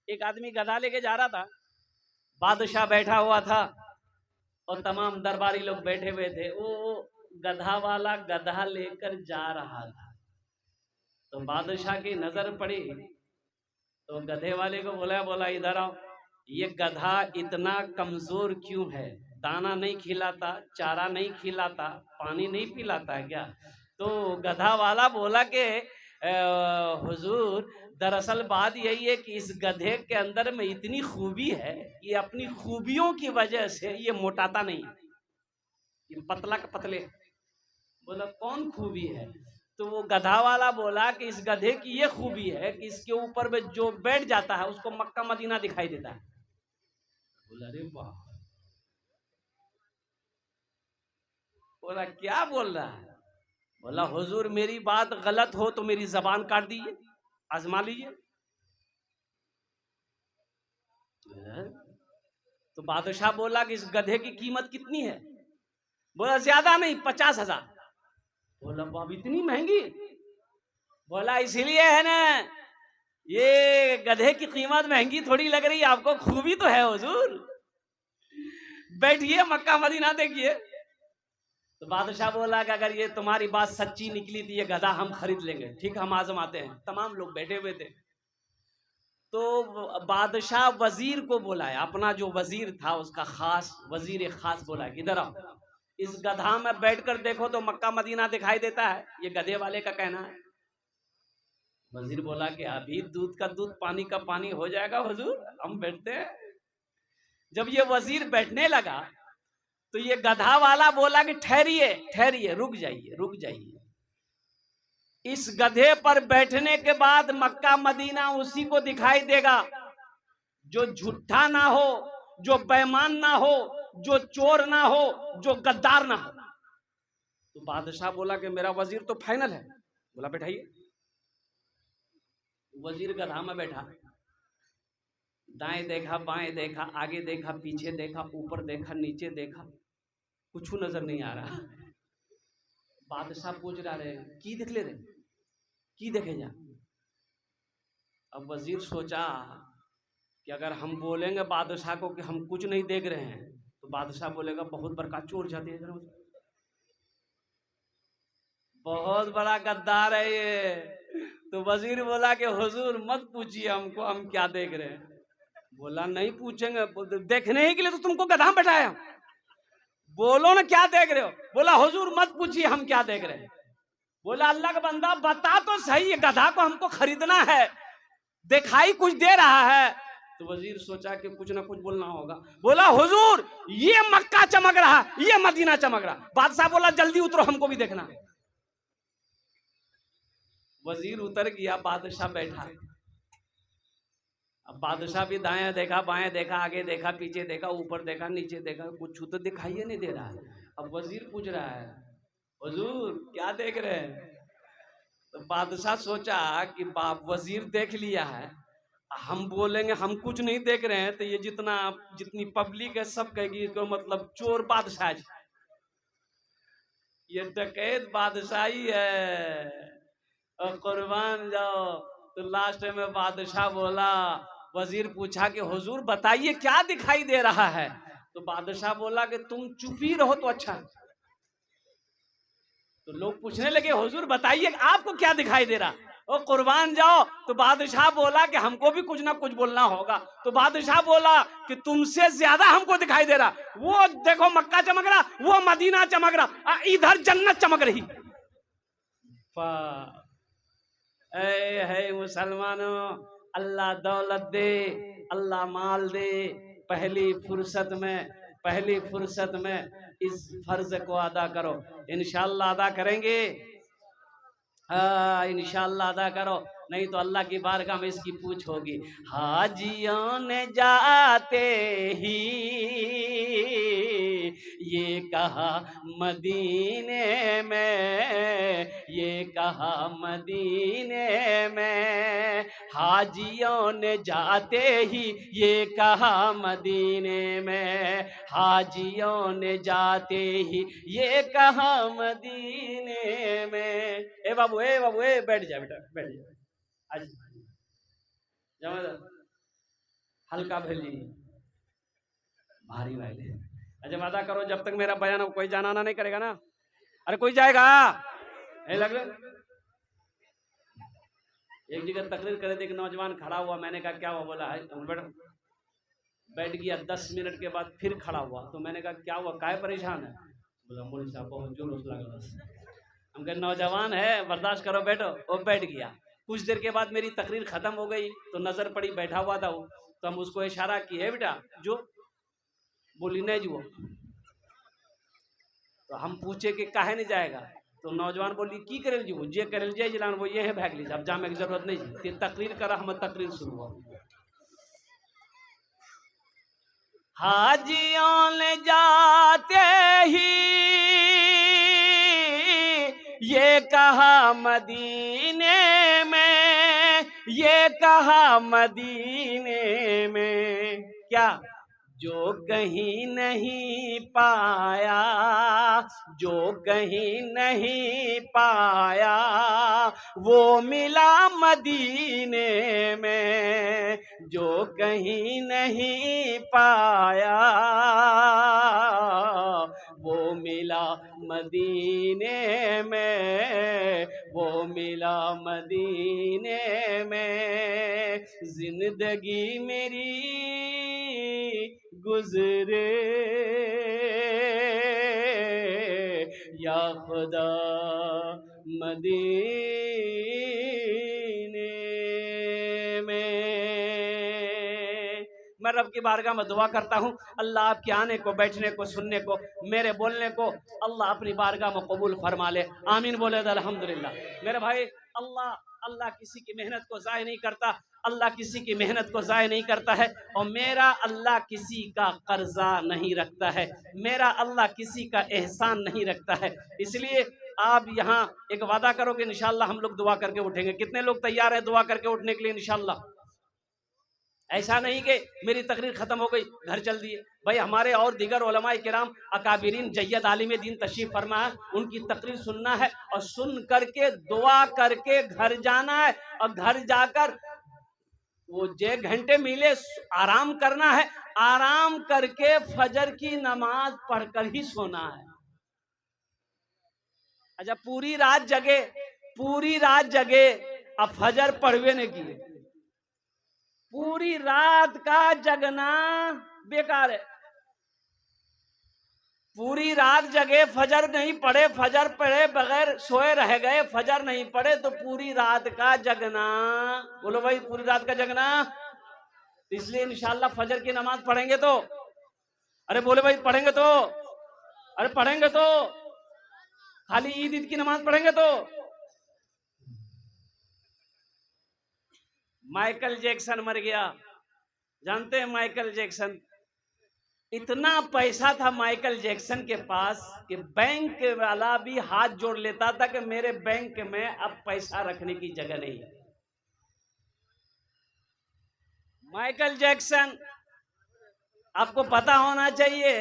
एक आदमी गधा लेके जा रहा था, बादशाह बैठा हुआ था और तमाम दरबारी लोग बैठे हुए थे। वो गधा वाला गधा लेकर जा रहा था, तो बादशाह की नजर पड़ी तो गधे वाले को बोला इधर आओ, ये गधा इतना कमजोर क्यों है? दाना नहीं खिलाता, चारा नहीं खिलाता, पानी नहीं पिलाता है क्या? तो गधा वाला बोला कि हुजूर, दरअसल बात यही है कि इस गधे के अंदर में इतनी खूबी है, ये अपनी खूबियों की वजह से ये मोटाता नहीं, ये पतला का पतले। बोला कौन खूबी है? तो वो गधा वाला बोला कि इस गधे की ये खूबी है कि इसके ऊपर में जो बैठ जाता है उसको मक्का मदीना दिखाई देता है। बोला अरे वाह। बोला क्या बोल रहा है? बोला हुजूर, मेरी बात गलत हो तो मेरी जबान काट दीजिए, आजमा लीजिए। तो बादशाह बोला कि इस गधे की कीमत कितनी है? बोला ज्यादा नहीं, 50,000। बोला बाब इतनी महंगी? बोला इसीलिए है ना, ये गधे की कीमत महंगी थोड़ी लग रही है आपको, खूबी तो है हुजूर। बैठिए, मक्का मदीना देखिए। तो बादशाह बोला कि अगर ये तुम्हारी बात सच्ची निकली थी, ये गधा हम खरीद लेंगे, ठीक, हम आजमाते हैं। तमाम लोग बैठे हुए थे। तो बादशाह वजीर को बुलाया, अपना जो वजीर था उसका खास वजीर खास बोला कि इधर आओ, इस गधा में बैठकर देखो तो मक्का मदीना दिखाई देता है, ये गधे वाले का कहना है। वजीर बोला कि अभी दूध का दूध पानी का पानी हो जाएगा हुजूर, हम बैठते हैं। जब ये वजीर बैठने लगा तो ये गधा वाला बोला कि ठहरिए ठहरिए, रुक जाइए रुक जाइए। इस गधे पर बैठने के बाद मक्का मदीना उसी को दिखाई देगा जो झूठा ना हो, जो बेईमान ना हो, जो चोर ना हो, जो गद्दार ना हो। तो बादशाह बोला कि मेरा वजीर तो फाइनल है। बोला बैठाइए। वजीर गधा में बैठा, दाएं देखा, बाएं देखा, आगे देखा, पीछे देखा, ऊपर देखा, नीचे देखा, कुछ नजर नहीं आ रहा। बादशाह पूछ रहे की देख ले रहे, की देखे जा। अब वजीर सोचा कि अगर हम बोलेंगे बादशाह को कि हम कुछ नहीं देख रहे हैं तो बादशाह बोलेगा बहुत बड़का चोर जाते हैं, बहुत बड़ा गद्दार है ये। तो वजीर बोला कि हुजूर मत पूछिए हमको हम क्या देख रहे हैं। बोला नहीं पूछेंगे, देखने ही के लिए तो तुमको गधा बैठाया, बोलो ना क्या देख रहे हो। बोला हुजूर मत पूछिए हम क्या देख रहे हैं। बोला अल्लाह का बंदा बता तो सही, ये गधा को हमको खरीदना है, दिखाई कुछ दे रहा है। तो वजीर सोचा कि कुछ ना कुछ बोलना होगा। बोला हुजूर ये मक्का चमक रहा, ये मदीना चमक रहा। बादशाह बोला जल्दी उतरो, हमको भी देखना। वजीर उतर गया, बादशाह बैठा। अब बादशाह भी दाएं देखा, बाएं देखा, आगे देखा, पीछे देखा, ऊपर देखा, नीचे देखा, कुछ तो दिखाई नहीं दे रहा है। अब वजीर पूछ रहा है हुजूर क्या देख रहे हैं? तो बादशाह सोचा कि बाप वजीर देख लिया है, हम बोलेंगे हम कुछ नहीं देख रहे हैं तो ये जितनी पब्लिक है सब कहेगी तो मतलब चोर बादशाह, ये डकैत बादशाही है और कुर्बान जाओ। तो लास्ट में बादशाह बोला, वजीर पूछा कि हुजूर बताइए क्या दिखाई दे रहा है? तो बादशाह बोला कि तुम चुप ही रहो तो अच्छा। तो लोग पूछने लगे हुजूर बताइए आपको क्या दिखाई दे रहा? ओ कुर्बान जाओ। तो बादशाह बोला कि हमको भी कुछ ना कुछ बोलना होगा। तो बादशाह बोला कि तुमसे ज्यादा हमको दिखाई दे रहा, वो देखो मक्का चमक रहा, वो मदीना चमक रहा, इधर जन्नत चमक रही। है मुसलमानों, अल्लाह दौलत दे, अल्लाह माल दे, पहली फुर्सत में इस फर्ज को अदा करो। इंशाअल्लाह अदा करेंगे, इंशाअल्लाह अदा करो, नहीं तो अल्लाह की बारगाह में इसकी पूछ होगी। हाजियों ने जाते ही ये कहा मदीने में, ये कहा मदीने में, हाजियों ने जाते ही ये कहा मदीने में, हाजियों ने जाते ही ये कहा मदीने में। ए बाबू ए बाबू ए बैठ जा बेटा, बैठ जा आज। हल्का भेजी भारी वाले। अच्छा वादा करो जब तक मेरा बयान हो कोई जाना आना नहीं करेगा ना? अरे कोई जाएगा नहीं लग रहा? एक जगह तकरीर करे थे, एक नौजवान खड़ा हुआ, मैंने कहा क्या हुआ? बोला है बैठ गया, 10 मिनट के बाद फिर खड़ा हुआ, तो मैंने कहा क्या हुआ, काय परेशान है? बोला मौलवी साहब बहुत जुलूस लगा। हम कहे नौजवान है बर्दाश्त करो बैठो। वो बैठ गया। कुछ देर के बाद मेरी तकरीर खत्म हो गई तो नजर पड़ी बैठा हुआ था वो, तो हम उसको इशारा किए बेटा जो, बोली नहीं जो। तो हम पूछे कि काहे नहीं जाएगा? तो नौजवान बोली की करेल जी वो जे करेल जे जिलान वो ये है भाग लीजिए, अब जाने की जरूरत नहीं जी, तकरीर करा हम तकरीर शुरू हो। हाजियों ले जाते ही ये कहा मदीने में, ये कहा मदीने में क्या जो कहीं नहीं पाया, जो कहीं नहीं पाया वो मिला मदीने में, जो कहीं नहीं पाया वो मिला मदीने में, वो मिला मदीने में। जिंदगी मेरी गुजरे या खुदा मदीने में। मैं रब की बारगाह में दुआ करता हूँ अल्लाह आपके आने को, बैठने को, सुनने को, मेरे बोलने को अल्लाह अपनी बारगाह में कबूल फरमा ले। आमीन बोले अल्हम्दुलिल्लाह। मेरे भाई अल्लाह किसी की मेहनत को ज़ाय नहीं करता, अल्लाह किसी की मेहनत को ज़ाय नहीं करता है, और मेरा अल्लाह किसी का कर्जा नहीं रखता है, मेरा अल्लाह किसी का एहसान नहीं रखता है। इसलिए आप यहाँ एक वादा करोगे इंशाअल्लाह हम लोग दुआ करके उठेंगे। कितने लोग तैयार है दुआ करके उठने के लिए इंशाअल्लाह? ऐसा नहीं कि मेरी तकरीर खत्म हो गई घर चल दिए। भाई हमारे और दीगर उलमाए किराम अकाबिरीन जय्यद आलिम दीन तशरीफ फरमा है, उनकी तकरीर सुनना है और सुन करके दुआ करके घर जाना है, और घर जाकर वो जे घंटे मिले आराम करना है, आराम करके फजर की नमाज पढ़कर ही सोना है। अच्छा पूरी रात जगे, पूरी रात जगे, अब फजर पढ़वे नहीं किए, पूरी रात का जगना बेकार है। पूरी रात जगे फजर नहीं पढ़े, फजर पढ़े बगैर सोए रह गए, फजर नहीं पढ़े तो पूरी रात का जगना। बोलो भाई पूरी रात का जगना। इसलिए इंशाअल्लाह फजर की नमाज पढ़ेंगे तो, अरे बोले भाई पढ़ेंगे तो, अरे पढ़ेंगे तो, खाली ईद की नमाज पढ़ेंगे तो। माइकल जैक्सन मर गया, जानते हैं माइकल जैक्सन? इतना पैसा था माइकल जैक्सन के पास कि बैंक वाला भी हाथ जोड़ लेता था कि मेरे बैंक में अब पैसा रखने की जगह नहीं है। माइकल जैक्सन, आपको पता होना चाहिए,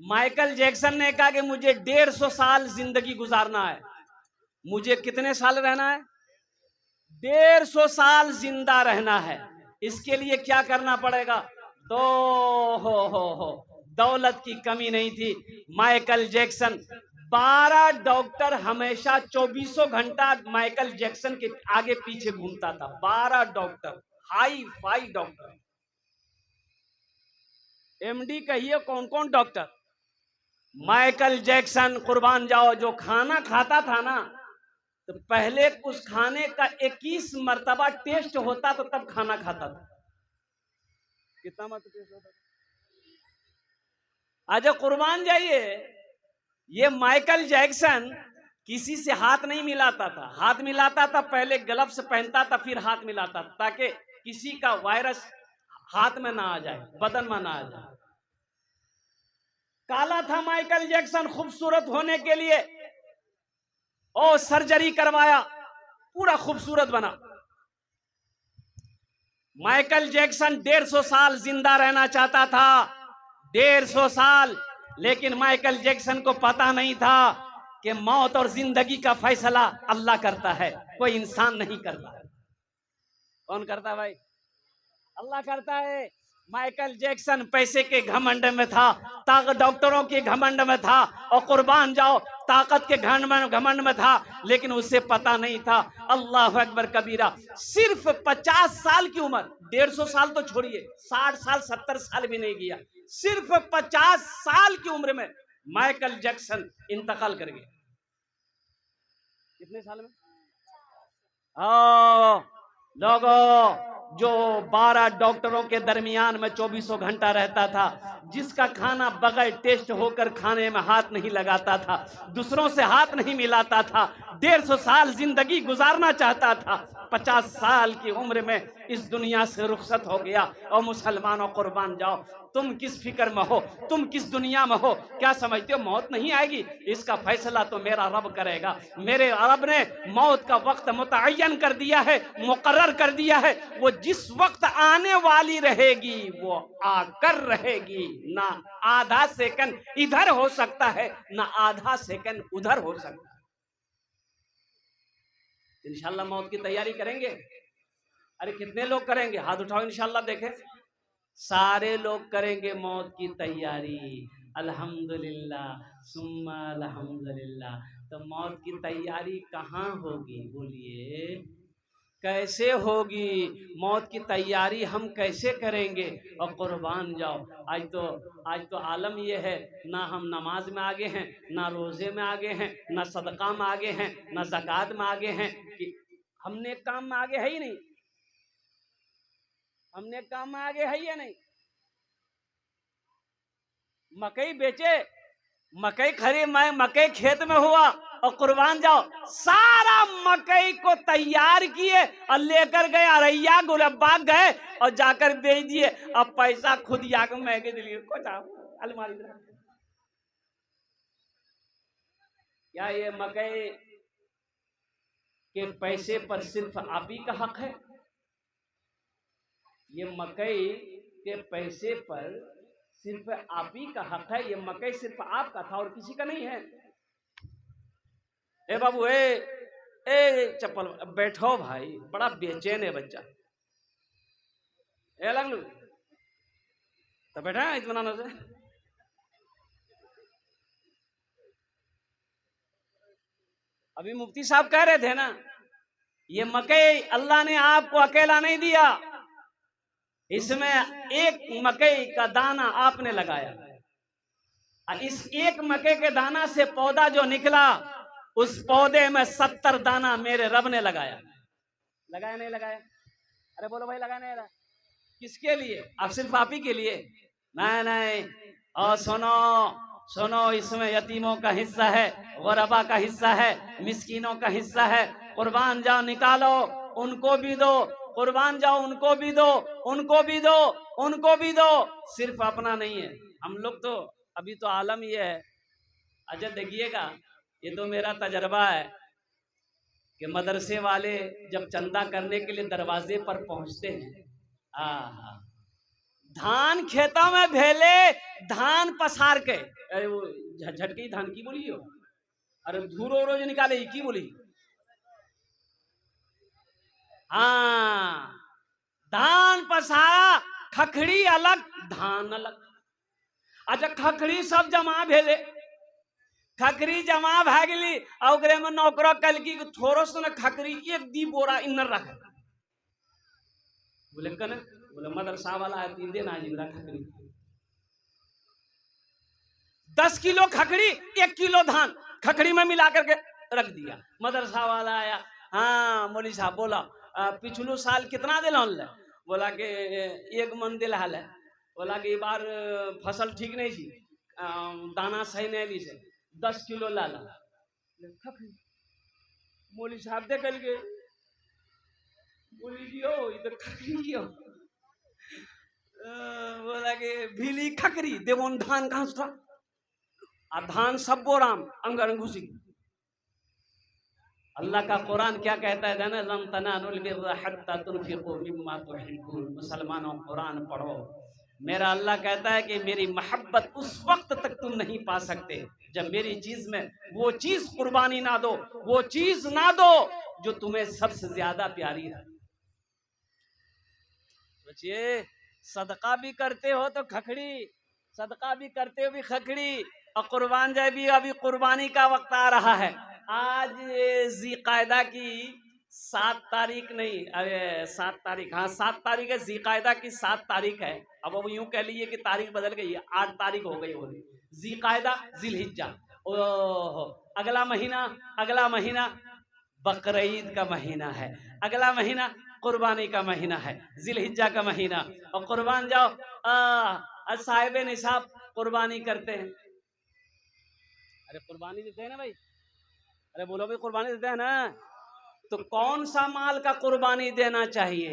माइकल जैक्सन ने कहा कि मुझे 150 साल जिंदगी गुजारना है। मुझे कितने साल रहना है? 150 साल जिंदा रहना है। इसके लिए क्या करना पड़ेगा? तो हो दौलत की कमी नहीं थी। माइकल जैक्सन 12 डॉक्टर हमेशा 24 घंटा माइकल जैक्सन के आगे पीछे घूमता था। 12 doctor, hi fi doctor, MD कहिए कौन कौन डॉक्टर। माइकल जैक्सन कुर्बान जाओ जो खाना खाता था ना, तो पहले उस खाने का 21 मर्तबा टेस्ट होता तो तब खाना खाता था। कितना मर्तबा टेस्ट होता था? आज कुर्बान जाइए, ये माइकल जैक्सन किसी से हाथ नहीं मिलाता था। हाथ मिलाता था पहले ग्लव्स पहनता था, फिर हाथ मिलाता था ताकि किसी का वायरस हाथ में ना आ जाए, बदन में ना आ जाए। काला था माइकल जैक्सन खूबसूरत होने के लिए, और सर्जरी करवाया, पूरा खूबसूरत बना। माइकल जैक्सन 150 साल जिंदा रहना चाहता था, 150 साल, लेकिन माइकल जैक्सन को पता नहीं था कि मौत और जिंदगी का फैसला अल्लाह करता है, कोई इंसान नहीं करता। कौन करता भाई? अल्लाह करता है। माइकल जैक्सन पैसे के घमंड में था, ताकत डॉक्टरों के घमंड में था, और कुर्बान जाओ ताकत के घमंड में था, लेकिन उसे पता नहीं था अल्लाह अकबर कबीरा। सिर्फ 50 साल की उम्र, 150 साल तो छोड़िए, 60 साल 70 साल भी नहीं किया, सिर्फ 50 साल की उम्र में माइकल जैक्सन इंतकाल कर गए। कितने साल में? लोगों, जो 12 डॉक्टरों के दरमियान में 24 घंटा रहता था, जिसका खाना बगैर टेस्ट होकर खाने में हाथ नहीं लगाता था, दूसरों से हाथ नहीं मिलाता था, 150 साल जिंदगी गुजारना चाहता था, 50 साल की उम्र में इस दुनिया से रुखसत हो गया। और मुसलमानों कुर्बान जाओ, तुम किस फिक्र में हो, तुम किस दुनिया में हो? क्या समझते हो मौत नहीं आएगी? इसका फैसला तो मेरा रब करेगा। मेरे रब ने मौत का वक्त मुतय्यन कर दिया है, मुकर्रर कर दिया है। वो जिस वक्त आने वाली रहेगी वो आकर रहेगी। ना आधा सेकंड इधर हो सकता है, ना आधा सेकंड उधर हो सकता है। इंशाल्लाह मौत की तैयारी करेंगे। अरे कितने लोग करेंगे? हाथ उठाओ, इंशाल्लाह देखें। सारे लोग करेंगे मौत की तैयारी। अल्हम्दुलिल्लाह सुम्मा अल्हम्दुलिल्लाह। तो मौत की तैयारी कहाँ होगी? बोलिए कैसे होगी? मौत की तैयारी हम कैसे करेंगे? और कुर्बान जाओ, आज तो आलम ये है, ना हम नमाज में आगे हैं, ना रोजे में आगे हैं, ना सदका में आगे हैं, ना ज़कात में आगे हैं, कि हमने काम में आगे है ही नहीं। हमने काम में आगे है या नहीं? मकई बेचे, मकई खरीद, मैं मकई खेत में हुआ, और कुर्बान जाओ सारा मकई को तैयार किए और लेकर गए अरैया गुलबाग गए और जाकर बेच दिए। अब पैसा खुद आके महंगे दिलिए को अलमारी में। क्या ये मकई के पैसे पर सिर्फ आप ही का हक है? ये मकई के पैसे पर सिर्फ आप ही का हक है? ये मकई सिर्फ आपका था और किसी का नहीं है? ए बाबू, ए चप्पल बैठो भाई, बड़ा बेचैन है बच्चा। ए लगलू तो बैठा है इत्मीनान से। अभी मुफ्ती साहब कह रहे थे ना, ये मकई अल्लाह ने आपको अकेला नहीं दिया, इसमें एक मकई का दाना आपने लगाया। इस एक मकई के दाना से पौधा जो निकला, उस पौधे में 70 दाना मेरे रब ने लगाया। लगाया नहीं लगाया? अरे बोलो भाई, लगाया नहीं लगाया? किसके लिए? अब सिर्फ आप ही के लिए? नहीं नहीं। और सुनो सुनो, इसमें यतीमों का हिस्सा है, गुरबा का हिस्सा है, मिस्कीनों का हिस्सा है। कुर्बान जाओ, निकालो, उनको भी दो। कुर्बान जाओ, उनको भी दो, उनको भी दो, उनको भी दो। सिर्फ अपना नहीं है। हम लोग तो अभी तो आलम ये है। अच्छा देखिएगा, ये तो मेरा तजर्बा है कि मदरसे वाले जब चंदा करने के लिए दरवाजे पर पहुंचते हैं, धान खेतों में भेले, धान पसार के, अरे वो झटकी धान की बोली हो, अरे धूरो रोज निकाले की बोली। हाँ, धान पसारा, खखड़ी अलग, धान अलग। अच्छा खखड़ी सब जमा भेले, खखड़ी जमा भा गई, और में नौकरा कल की थोड़ा सा खखड़ी एक दी बोरा इन्नर रख। बोले कन, बोले मदरसा वाला है, 3 दिन आज खखड़ी 10 किलो खखड़ी, 1 किलो धान खखड़ी में मिला करके रख दिया। मदरसा वाला आया, हाँ मौली साहब बोला पिछलो साल कितना दिल ले? बोला कि 1 मन दिल हाल है। बोला कि बार फसल ठीक नहीं थी, दाना सही नहीं ली से 10 किलो लाला। मौली साहब देख गए, बोली दियो इधर खखड़ी दियो। बोला कि भीली खखड़ी देवन धान कहाँ था? धान सब बोराम अंगर घुसी। अल्लाह का कुरान क्या कहता है जाना, लन तनालुल बिर्रा हत्ता तुनफिकू मिम्मा तुहिब्बून। मुसलमानों कुरान पढ़ो। मेरा अल्लाह कहता है कि मेरी मोहब्बत उस वक्त तक तुम नहीं पा सकते जब मेरी चीज में वो चीज कुर्बानी ना दो, वो चीज ना दो जो तुम्हें सबसे ज्यादा प्यारी है। बच्चे सदका भी करते हो तो खखड़ी, सदका भी करते हो भी खखड़ी, और कुर्बान जाए भी। अभी कुर्बानी का वक्त आ रहा है। आज ज़ीक़ायदा की 7 तारीख नहीं, अरे 7 तारीख, हाँ 7 तारीख है, ज़ीक़ायदा की 7 तारीख है। अब वो यूं कह लीजिए कि तारीख बदल गई है, 8 तारीख हो गई होगी। ज़ीक़ायदा, ज़िलहिज्जा, ओहो, अगला महीना, अगला महीना बकरीद का महीना है, अगला महीना कुर्बानी का महीना है, ज़िलहिज्जा का महीना। और कुर्बान जाओ, साहिब निसाब कुर्बानी करते हैं। अरे कुर्बानी देते हैं ना भाई, अरे बोलो भाई कुर्बानी देते हैं ना। तो कौन सा माल का कुर्बानी देना चाहिए?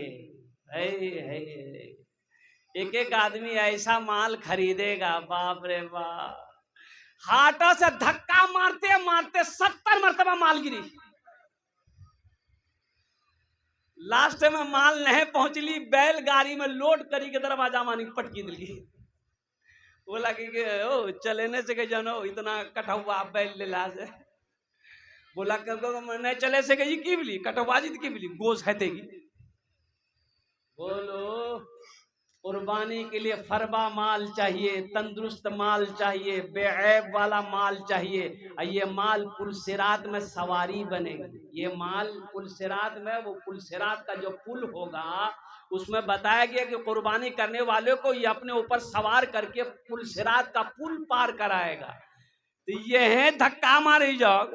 एक एक आदमी ऐसा माल खरीदेगा, बाप रे बाप, हाथों से धक्का मारते मारते 70 मरतबा माल गिरी। लास्ट में माल नहीं पहुंचली, बैलगाड़ी में लोड करी के दरवाजा मानी पटकी दिली। बोला कि ओ चलेने से के जानो इतना कटहुआ बैल ले ला से। बोला नहीं चले से गई की बिली कटवाजी की बिली गोश है तेगी। बोलो कुर्बानी के लिए फरबा माल चाहिए, तंदुरुस्त माल चाहिए, बेऐब वाला माल चाहिए। ये माल पुलसिरात में सवारी बनेगी। ये माल पुलसिरात में, वो पुलसिरात का जो पुल होगा उसमें बताया गया कि कुर्बानी करने वाले को ये अपने ऊपर सवार करके पुलसिरात का पुल पार कराएगा। तो ये है धक्का मारे जाओ,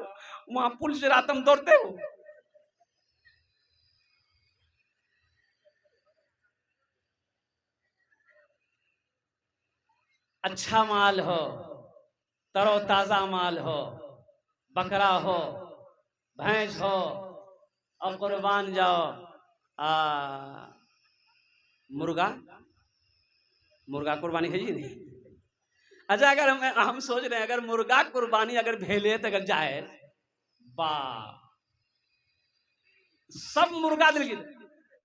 वहां पुलसिरात हम दौड़ते हो। अच्छा माल हो, तरोताजा माल हो, बकरा हो, भैंस हो, और कुर्बान जाओ मुर्गा, मुर्गा कुर्बानी है जी नहीं। अच्छा अगर हम सोच रहे हैं अगर मुर्गा कुर्बानी अगर भेले तो अगर जाए, वाह सब मुर्गा दिल की